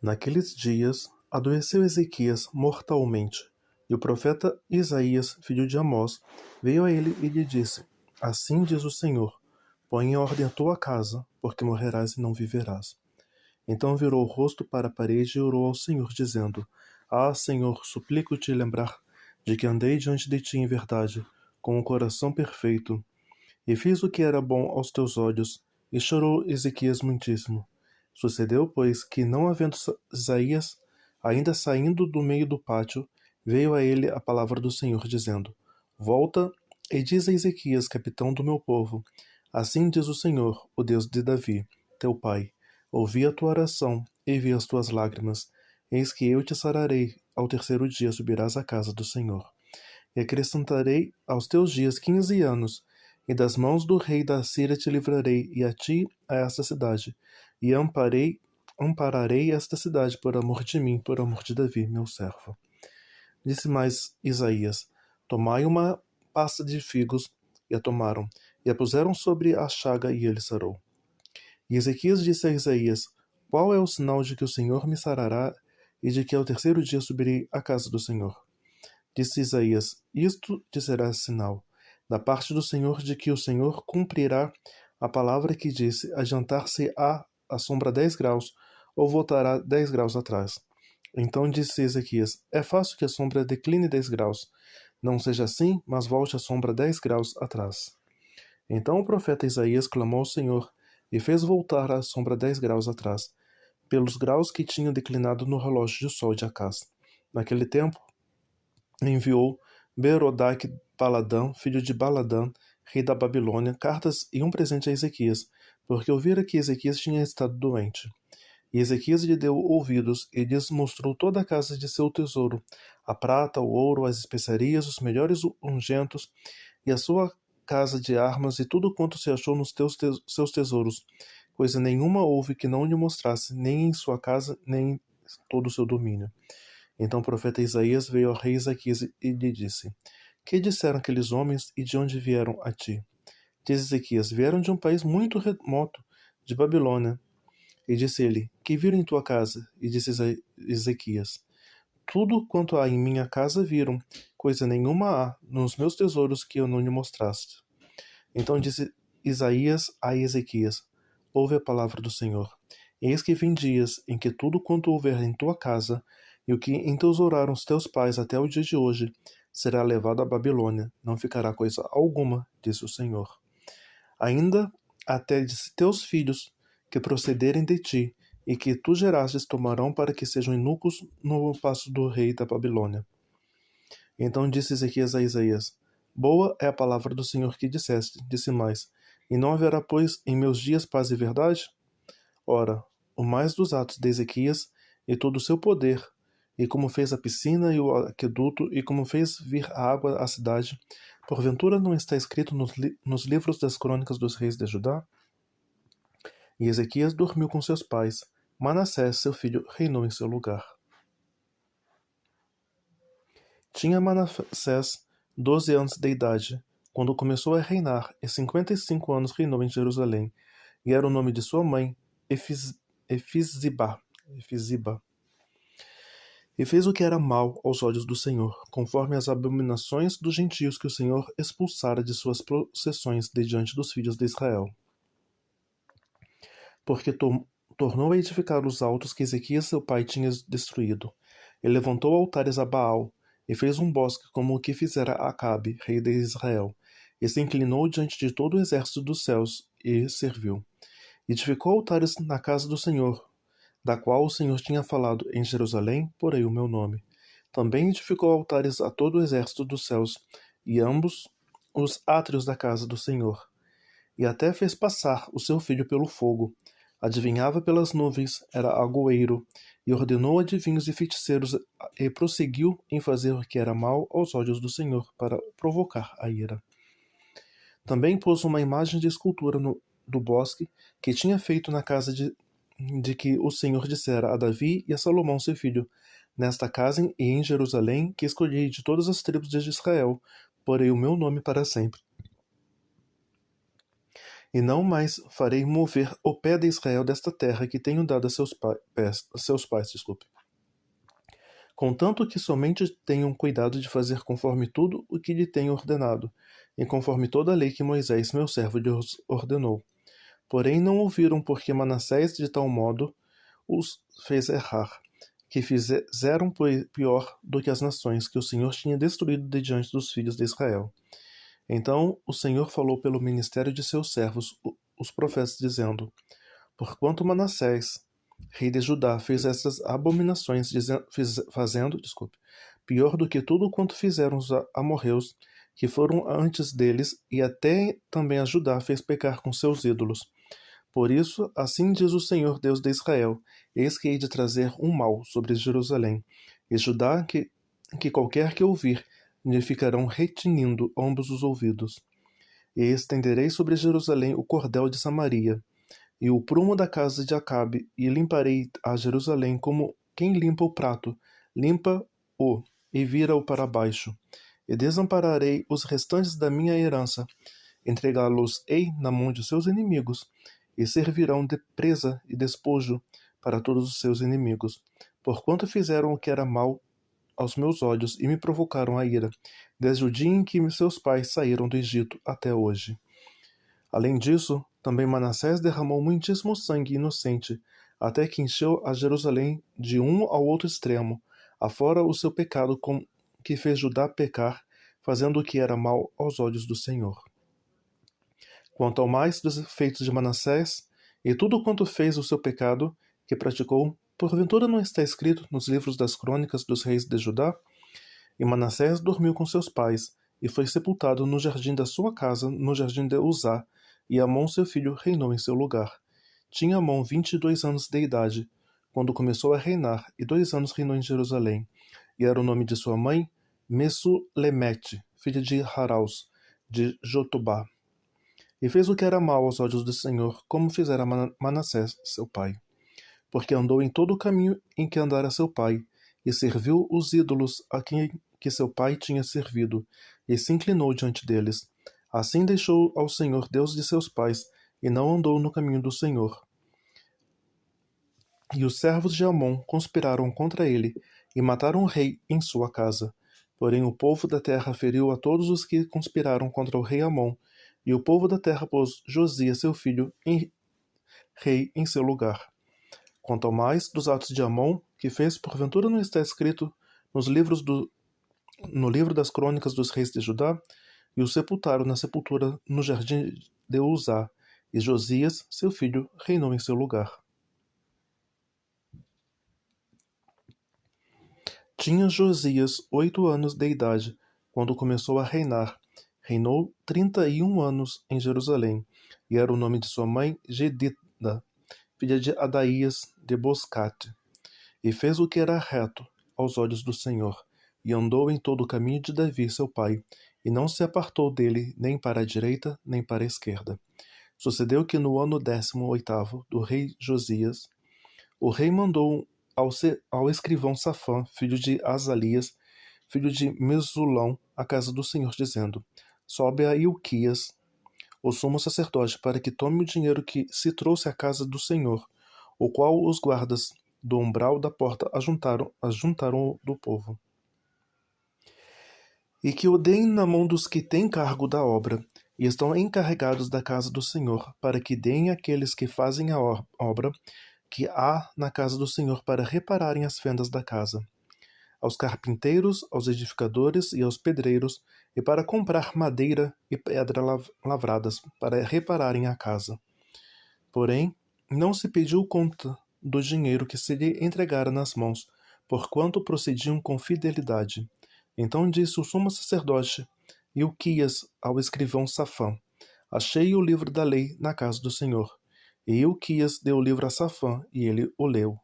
Naqueles dias, adoeceu Ezequias mortalmente, e o profeta Isaías, filho de Amós, veio a ele e lhe disse: Assim diz o Senhor: põe em ordem a tua casa, porque morrerás e não viverás. Então virou o rosto para a parede e orou ao Senhor, dizendo: Ah, Senhor, suplico-te lembrar de que andei diante de ti em verdade, com o coração perfeito, e fiz o que era bom aos teus olhos. E chorou Ezequias muitíssimo. Sucedeu, pois, que, não havendo Isaías ainda saindo do meio do pátio, veio a ele a palavra do Senhor, dizendo: Volta e diz a Ezequias, capitão do meu povo: Assim diz o Senhor, o Deus de Davi, teu pai: Ouvi a tua oração e vi as tuas lágrimas. Eis que eu te sararei. Ao terceiro dia subirás à casa do Senhor. E acrescentarei aos teus dias 15 anos, e das mãos do rei da Síria te livrarei, e a ti a esta cidade, e ampararei esta cidade por amor de mim, por amor de Davi, meu servo. Disse mais Isaías: Tomai uma pasta de figos, e a tomaram, e a puseram sobre a chaga, e ele sarou. E Ezequias disse a Isaías: Qual é o sinal de que o Senhor me sarará, e de que ao terceiro dia subirei à casa do Senhor? Disse Isaías: Isto te será sinal da parte do Senhor, de que o Senhor cumprirá a palavra que disse: adiantar-se-á a sombra 10 graus, ou voltará 10 graus atrás. Então disse Ezequias: É fácil que a sombra decline 10 graus. Não seja assim, mas volte a sombra 10 graus atrás. Então o profeta Isaías clamou ao Senhor, e fez voltar a sombra 10 graus atrás, pelos graus que tinham declinado no relógio de sol de Acás. Naquele tempo, enviou Berodac-Baladã, filho de Baladã, rei da Babilônia, cartas e um presente a Ezequias, porque ouvira que Ezequias tinha estado doente. E Ezequias lhe deu ouvidos e lhes mostrou toda a casa de seu tesouro, a prata, o ouro, as especiarias, os melhores ungentos, e a sua casa de armas, e tudo quanto se achou nos seus tesouros. Coisa nenhuma houve que não lhe mostrasse, nem em sua casa, nem em todo o seu domínio. Então o profeta Isaías veio ao rei Ezequias e lhe disse: Que disseram aqueles homens e de onde vieram a ti? Diz Ezequias: Vieram de um país muito remoto, de Babilônia. E disse ele: Que viram em tua casa? E disse Ezequias: Tudo quanto há em minha casa viram, coisa nenhuma há nos meus tesouros que eu não lhe mostraste. Então disse Isaías a Ezequias: Ouve a palavra do Senhor. Eis que vem dias em que tudo quanto houver em tua casa, e o que entesouraram os teus pais até o dia de hoje, será levado à Babilônia, não ficará coisa alguma, disse o Senhor. Ainda até de teus filhos, que procederem de ti, e que tu gerastes, tomarão para que sejam eunucos no paço do rei da Babilônia. Então disse Ezequias a Isaías: Boa é a palavra do Senhor que disseste. Disse mais: E não haverá, pois, em meus dias paz e verdade? Ora, o mais dos atos de Ezequias e todo o seu poder, e como fez a piscina e o aqueduto, e como fez vir a água à cidade, porventura não está escrito nos livros das crônicas dos reis de Judá? E Ezequias dormiu com seus pais. Manassés, seu filho, reinou em seu lugar. Tinha Manassés 12 anos de idade, quando começou a reinar, e 55 anos reinou em Jerusalém, e era o nome de sua mãe, Efiziba. E fez o que era mal aos olhos do Senhor, conforme as abominações dos gentios que o Senhor expulsara de suas possessões de diante dos filhos de Israel. Porque tornou a edificar os altos que Ezequias seu pai tinha destruído, e levantou altares a Baal, e fez um bosque como o que fizera Acabe, rei de Israel, e se inclinou diante de todo o exército dos céus, e serviu. Edificou altares na casa do Senhor, da qual o Senhor tinha falado: Em Jerusalém porei o meu nome. Também edificou altares a todo o exército dos céus, e ambos os átrios da casa do Senhor. E até fez passar o seu filho pelo fogo. Adivinhava pelas nuvens, era agoeiro, e ordenou adivinhos e feiticeiros, e prosseguiu em fazer o que era mal aos olhos do Senhor, para provocar a ira. Também pôs uma imagem de escultura do bosque, que tinha feito na casa de que o Senhor dissera a Davi e a Salomão seu filho: Nesta casa e em Jerusalém, que escolhi de todas as tribos de Israel, porei o meu nome para sempre. E não mais farei mover o pé de Israel desta terra que tenho dado a seus pais. Contanto que somente tenham cuidado de fazer conforme tudo o que lhe tenho ordenado, e conforme toda a lei que Moisés, meu servo, lhes ordenou. Porém não ouviram, porque Manassés de tal modo os fez errar, que fizeram pior do que as nações que o Senhor tinha destruído de diante dos filhos de Israel. Então o Senhor falou pelo ministério de seus servos, os profetas, dizendo: Porquanto Manassés, rei de Judá, fez estas abominações, fazendo, pior do que tudo quanto fizeram os amorreus, que foram antes deles, e até também a Judá fez pecar com seus ídolos. Por isso, assim diz o Senhor Deus de Israel: Eis que hei de trazer um mal sobre Jerusalém e Judá, que qualquer que ouvir, lhe ficarão retinindo ambos os ouvidos. E estenderei sobre Jerusalém o cordel de Samaria, e o prumo da casa de Acabe, e limparei a Jerusalém como quem limpa o prato, limpa-o e vira-o para baixo. E desampararei os restantes da minha herança, entregá-los-ei na mão de seus inimigos, e servirão de presa e despojo para todos os seus inimigos, porquanto fizeram o que era mal aos meus olhos e me provocaram a ira, desde o dia em que seus pais saíram do Egito até hoje. Além disso, também Manassés derramou muitíssimo sangue inocente, até que encheu a Jerusalém de um ao outro extremo, afora o seu pecado com que fez Judá pecar, fazendo o que era mal aos olhos do Senhor. Quanto ao mais dos feitos de Manassés, e tudo quanto fez o seu pecado, que praticou, porventura não está escrito nos livros das crônicas dos reis de Judá? E Manassés dormiu com seus pais, e foi sepultado no jardim da sua casa, no jardim de Uzá, e Amon seu filho reinou em seu lugar. Tinha Amon 22 anos de idade, quando começou a reinar, e 2 anos reinou em Jerusalém. E era o nome de sua mãe, Messulemete, filha de Haraus, de Jotobá. E fez o que era mal aos olhos do Senhor, como fizera Manassés, seu pai. Porque andou em todo o caminho em que andara seu pai, e serviu os ídolos a quem que seu pai tinha servido, e se inclinou diante deles. Assim deixou ao Senhor Deus de seus pais, e não andou no caminho do Senhor. E os servos de Amon conspiraram contra ele, e mataram o rei em sua casa. Porém o povo da terra feriu a todos os que conspiraram contra o rei Amon, e o povo da terra pôs Josias, seu filho, rei em seu lugar. Quanto ao mais dos atos de Amon, que fez, porventura não está escrito no livro das crônicas dos reis de Judá, e o sepultaram na sepultura no jardim de Uzá, e Josias, seu filho, reinou em seu lugar. Tinha Josias 8 anos de idade, quando começou a reinar. Reinou 31 anos em Jerusalém, e era o nome de sua mãe Gedida, filha de Adaías de Boscate. E fez o que era reto aos olhos do Senhor, e andou em todo o caminho de Davi seu pai, e não se apartou dele nem para a direita, nem para a esquerda. Sucedeu que no ano 18º do rei Josias, o rei mandou ao escrivão Safã, filho de Azalias, filho de Mesulão, à casa do Senhor, dizendo: Sobe a Ilquias, o sumo sacerdote, para que tome o dinheiro que se trouxe à casa do Senhor, o qual os guardas do umbral da porta ajuntaram do povo. E que o deem na mão dos que têm cargo da obra, e estão encarregados da casa do Senhor, para que deem àqueles que fazem a obra que há na casa do Senhor para repararem as fendas da casa, aos carpinteiros, aos edificadores e aos pedreiros, e para comprar madeira e pedra lavradas, para repararem a casa. Porém, não se pediu conta do dinheiro que se lhe entregara nas mãos, porquanto procediam com fidelidade. Então disse o sumo sacerdote Ilquias ao escrivão Safã: Achei o livro da lei na casa do Senhor. E Ilquias deu o livro a Safã, e ele o leu.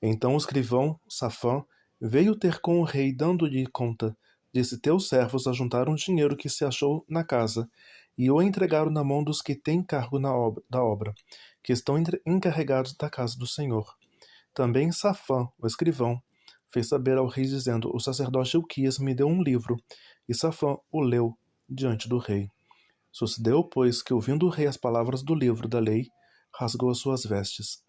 Então o escrivão Safã veio ter com o rei, dando-lhe conta. Disse: Teus servos ajuntaram o dinheiro que se achou na casa, e o entregaram na mão dos que têm cargo da obra, que estão encarregados da casa do Senhor. Também Safã, o escrivão, fez saber ao rei, dizendo: O sacerdote Ilquias me deu um livro, e Safã o leu diante do rei. Sucedeu, pois, que, ouvindo o rei as palavras do livro da lei, rasgou as suas vestes.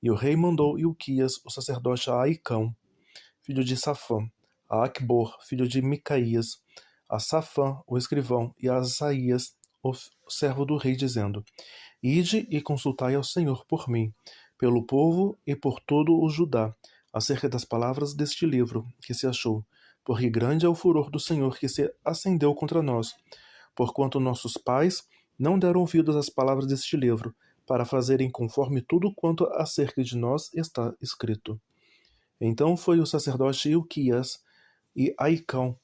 E o rei mandou Ilquias, o sacerdote, a Aicão, filho de Safã, a Acbor, filho de Micaías, a Safã, o escrivão, e a Asaías, o servo do rei, dizendo: Ide e consultai ao Senhor por mim, pelo povo e por todo o Judá, acerca das palavras deste livro que se achou, porque grande é o furor do Senhor que se acendeu contra nós, porquanto nossos pais não deram ouvidos às palavras deste livro, para fazerem conforme tudo quanto acerca de nós está escrito. Então foi o sacerdote Ilquias e Aicão,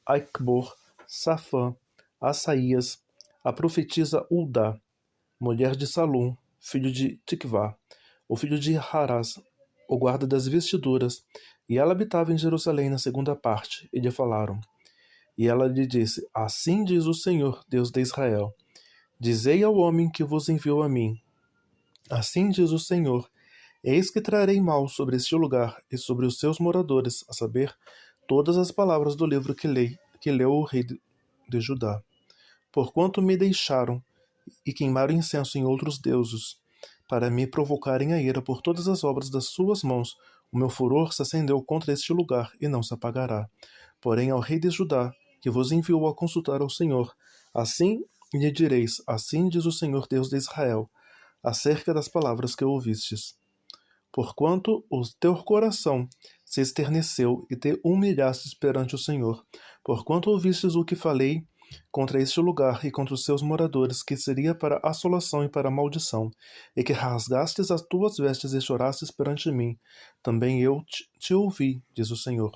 Acbor, Safã, Asaías, a profetisa Uldá, mulher de Salum, filho de Tikvá, o filho de Harás, o guarda das vestiduras, e ela habitava em Jerusalém na segunda parte, e lhe falaram. E ela lhe disse: Assim diz o Senhor, Deus de Israel: Dizei ao homem que vos enviou a mim: Assim diz o Senhor: Eis que trarei mal sobre este lugar e sobre os seus moradores, a saber, todas as palavras do livro que leu o rei de Judá. Porquanto me deixaram e queimaram incenso em outros deuses, para me provocarem a ira por todas as obras das suas mãos, o meu furor se acendeu contra este lugar e não se apagará. Porém ao rei de Judá, que vos enviou a consultar ao Senhor, assim lhe direis: Assim diz o Senhor Deus de Israel, acerca das palavras que ouvistes. Porquanto o teu coração se esterneceu e te humilhastes perante o Senhor, porquanto ouvistes o que falei contra este lugar e contra os seus moradores, que seria para assolação e para maldição, e que rasgastes as tuas vestes e chorastes perante mim, também eu te ouvi, diz o Senhor.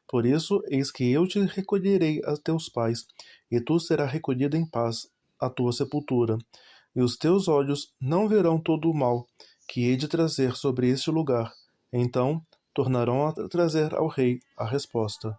Por isso, eis que eu te recolherei a teus pais, e tu serás recolhido em paz à tua sepultura, e os teus olhos não verão todo o mal que hei de trazer sobre este lugar. Então tornarão a trazer ao rei a resposta.